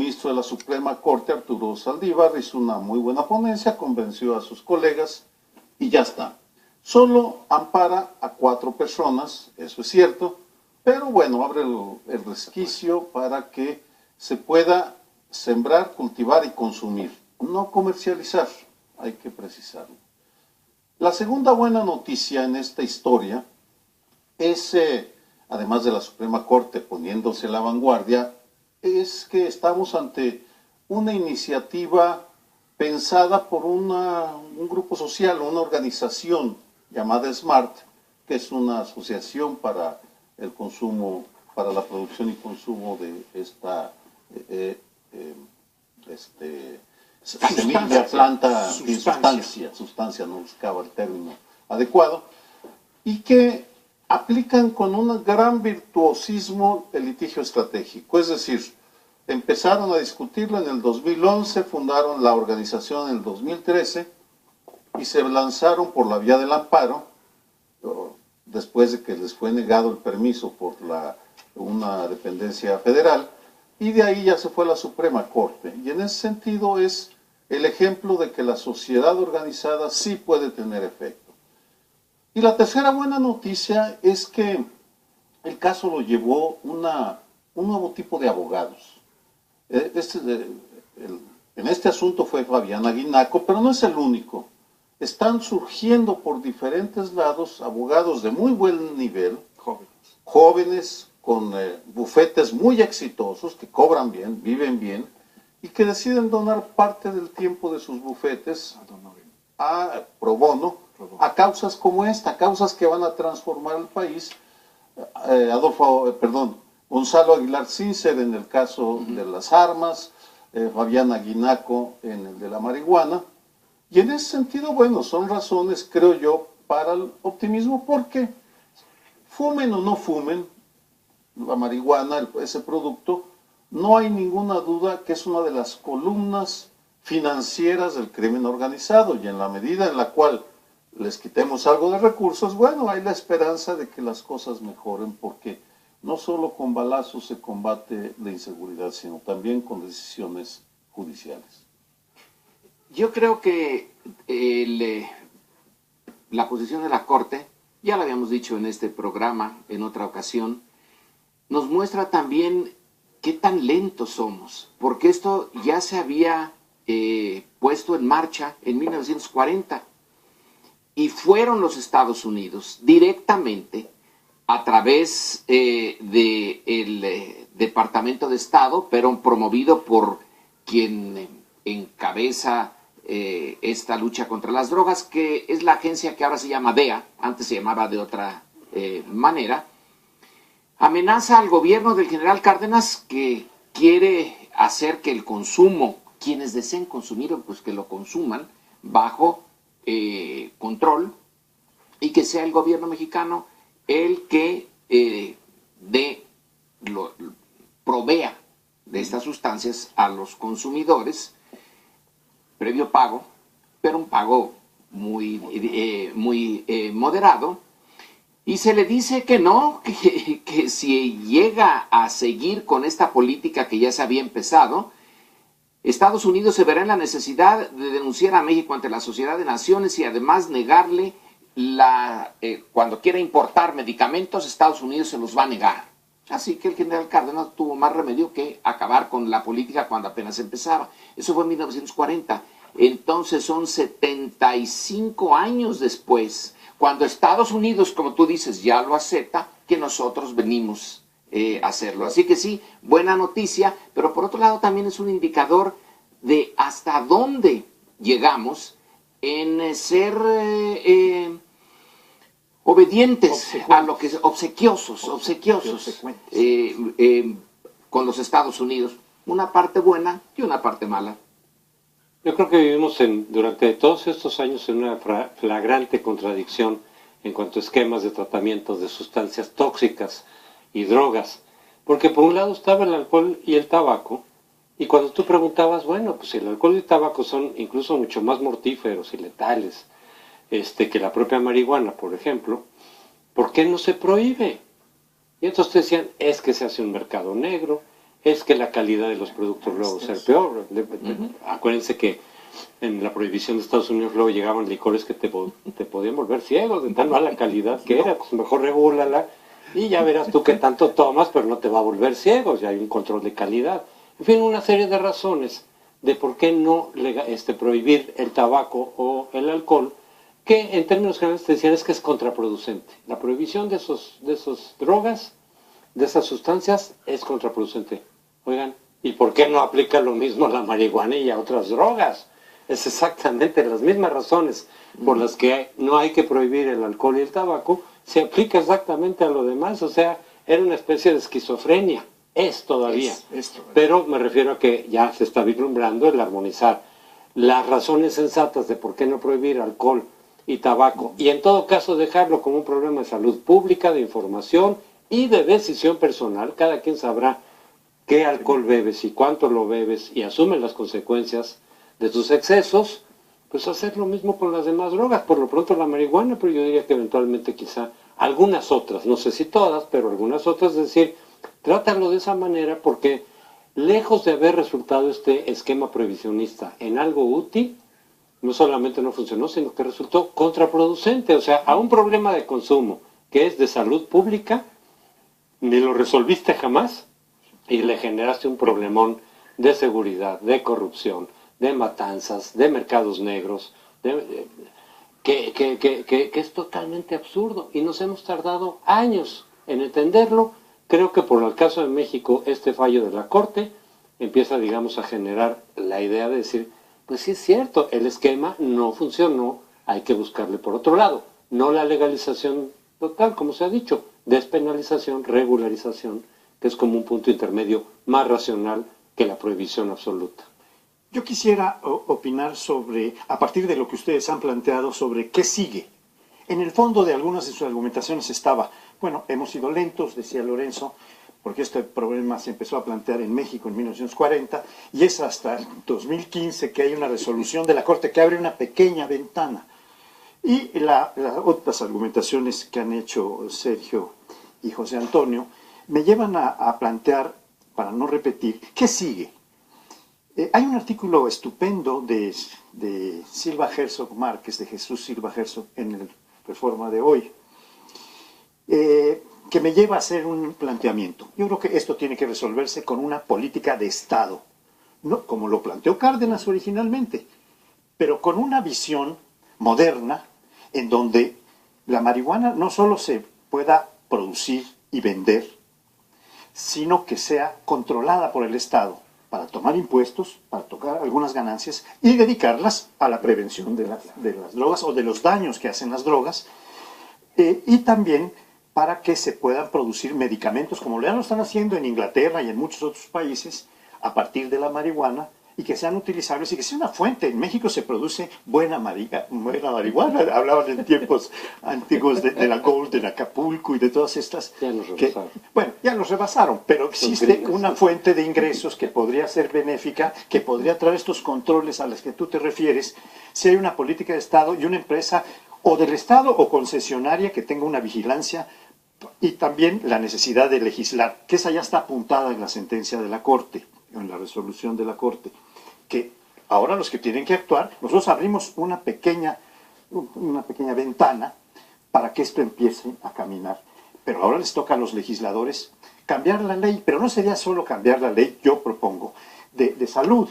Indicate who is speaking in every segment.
Speaker 1: ministro de la Suprema Corte, Arturo Saldívar, hizo una muy buena ponencia, convenció a sus colegas y ya está. Solo ampara a 4 personas, eso es cierto, pero bueno, abre el resquicio para que se pueda sembrar, cultivar y consumir, no comercializar, hay que precisarlo. La segunda buena noticia en esta historia es, además de la Suprema Corte poniéndose a la vanguardia, es que estamos ante una iniciativa pensada por un grupo social, una organización llamada SMART, que es una asociación para el consumo, para la producción y consumo de esta semilla, planta, sustancia, no buscaba el término adecuado, y que aplican con un gran virtuosismo el litigio estratégico. Es decir, empezaron a discutirlo en el 2011, fundaron la organización en el 2013 y se lanzaron por la vía del amparo, después de que les fue negado el permiso por una dependencia federal, y de ahí ya se fue a la Suprema Corte. Y en ese sentido es el ejemplo de que la sociedad organizada sí puede tener efecto. Y la tercera buena noticia es que el caso lo llevó un nuevo tipo de abogados. En este asunto fue Fabián Aguinaco, pero no es el único. Están surgiendo por diferentes lados abogados de muy buen nivel, jóvenes con bufetes muy exitosos, que cobran bien, viven bien, y que deciden donar parte del tiempo de sus bufetes pro bono, a causas como esta, causas que van a transformar el país. Gonzalo Aguilar Sincer en el caso de las armas, Fabián Aguinaco en el de la marihuana. Y en ese sentido, bueno, son razones, creo yo, para el optimismo, porque fumen o no fumen la marihuana, ese producto, no hay ninguna duda que es una de las columnas financieras del crimen organizado, y en la medida en la cual les quitemos algo de recursos, bueno, hay la esperanza de que las cosas mejoren, porque no solo con balazos se combate la inseguridad, sino también con decisiones judiciales.
Speaker 2: Yo creo que la posición de la Corte, ya lo habíamos dicho en este programa en otra ocasión, nos muestra también qué tan lentos somos, porque esto ya se había puesto en marcha en 1940 y fueron los Estados Unidos directamente a través del Departamento de Estado, pero promovido por quien encabeza esta lucha contra las drogas, que es la agencia que ahora se llama DEA, antes se llamaba de otra manera, amenaza al gobierno del general Cárdenas, que quiere hacer que el consumo, quienes deseen consumir, pues que lo consuman bajo control, y que sea el gobierno mexicano el que provea de estas sustancias a los consumidores, previo pago, pero un pago muy moderado. Y se le dice que no, que si llega a seguir con esta política que ya se había empezado, Estados Unidos se verá en la necesidad de denunciar a México ante la Sociedad de Naciones y además negarle cuando quiera importar medicamentos, Estados Unidos se los va a negar. Así que el general Cárdenas tuvo más remedio que acabar con la política cuando apenas empezaba. Eso fue en 1940. Entonces son 75 años después, cuando Estados Unidos, como tú dices, ya lo acepta, que nosotros venimos a hacerlo. Así que sí, buena noticia, pero por otro lado también es un indicador de hasta dónde llegamos en ser obedientes a lo que es obsequiosos con los Estados Unidos. Una parte buena y una parte mala.
Speaker 3: Yo creo que vivimos durante todos estos años en una flagrante contradicción en cuanto a esquemas de tratamiento de sustancias tóxicas y drogas. Porque por un lado estaba el alcohol y el tabaco, y cuando tú preguntabas, bueno, pues el alcohol y el tabaco son incluso mucho más mortíferos y letales que la propia marihuana, por ejemplo, ¿por qué no se prohíbe? Y entonces te decían, es que se hace un mercado negro, es que la calidad de los productos luego sea peor. Acuérdense que en la prohibición de Estados Unidos luego llegaban licores que te podían volver ciegos de tan mala calidad que era. Pues mejor regúlala y ya verás tú qué tanto tomas, pero no te va a volver ciego, ya hay un control de calidad. En fin, una serie de razones de por qué no prohibir el tabaco o el alcohol, que en términos generales te decían es que es contraproducente. La prohibición de esos drogas, de esas sustancias, es contraproducente. Oigan, ¿y por qué no aplica lo mismo a la marihuana y a otras drogas? Es exactamente las mismas razones por las que no hay que prohibir el alcohol y el tabaco, se aplica exactamente a lo demás. O sea, era una especie de esquizofrenia. Es todavía. Pero me refiero a que ya se está vislumbrando el armonizar las razones sensatas de por qué no prohibir alcohol y tabaco, y en todo caso dejarlo como un problema de salud pública, de información y de decisión personal. Cada quien sabrá qué alcohol bebes y cuánto lo bebes y asume las consecuencias de tus excesos. Pues hacer lo mismo con las demás drogas, por lo pronto la marihuana, pero yo diría que eventualmente quizá algunas otras, no sé si todas, pero algunas otras, es decir, trátalo de esa manera, porque lejos de haber resultado este esquema prohibicionista en algo útil, no solamente no funcionó, sino que resultó contraproducente. O sea, a un problema de consumo que es de salud pública, ni lo resolviste jamás y le generaste un problemón de seguridad, de corrupción, de matanzas, de mercados negros, que es totalmente absurdo, y nos hemos tardado años en entenderlo. Creo que por el caso de México, este fallo de la Corte empieza, digamos, a generar la idea de decir, pues sí es cierto, el esquema no funcionó, hay que buscarle por otro lado. No la legalización total, como se ha dicho, despenalización, regularización, que es como un punto intermedio más racional que la prohibición absoluta.
Speaker 4: Yo quisiera opinar sobre, a partir de lo que ustedes han planteado, sobre qué sigue. En el fondo de algunas de sus argumentaciones estaba, bueno, hemos sido lentos, decía Lorenzo, porque este problema se empezó a plantear en México en 1940, y es hasta el 2015 que hay una resolución de la Corte que abre una pequeña ventana. Y las otras argumentaciones que han hecho Sergio y José Antonio me llevan a plantear, para no repetir, ¿qué sigue? Hay un artículo estupendo de Silva Herzog Márquez, de Jesús Silva Herzog, en el Reforma de hoy, que me lleva a hacer un planteamiento. Yo creo que esto tiene que resolverse con una política de Estado, no como lo planteó Cárdenas originalmente, pero con una visión moderna en donde la marihuana no solo se pueda producir y vender, sino que sea controlada por el Estado para tomar impuestos, para tocar algunas ganancias y dedicarlas a la prevención de las drogas o de los daños que hacen las drogas, y también para que se puedan producir medicamentos, como ya lo están haciendo en Inglaterra y en muchos otros países, a partir de la marihuana, y que sean utilizables y que sea una fuente. En México se produce buena marihuana. Hablaban en tiempos antiguos de la Gold, de Acapulco y de todas estas.
Speaker 3: Ya nos rebasaron.
Speaker 4: Bueno, ya los rebasaron, pero existe una fuente de ingresos que podría ser benéfica, que podría traer estos controles a los que tú te refieres, si hay una política de Estado y una empresa o del Estado o concesionaria que tenga una vigilancia, y también la necesidad de legislar, que esa ya está apuntada en la sentencia de la Corte, en la resolución de la Corte, que ahora los que tienen que actuar, nosotros abrimos una pequeña ventana para que esto empiece a caminar. Pero ahora les toca a los legisladores cambiar la ley, pero no sería solo cambiar la ley, yo propongo, de salud,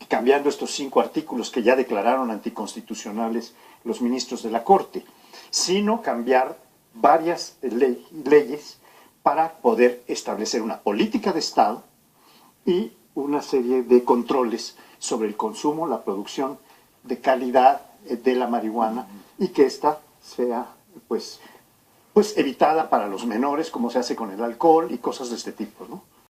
Speaker 4: cambiando estos 5 artículos que ya declararon anticonstitucionales los ministros de la Corte, sino cambiar varias leyes para poder establecer una política de Estado y una serie de controles sobre el consumo, la producción de calidad de la marihuana, y que ésta sea pues evitada para los menores, como se hace con el alcohol y cosas de este tipo, ¿no?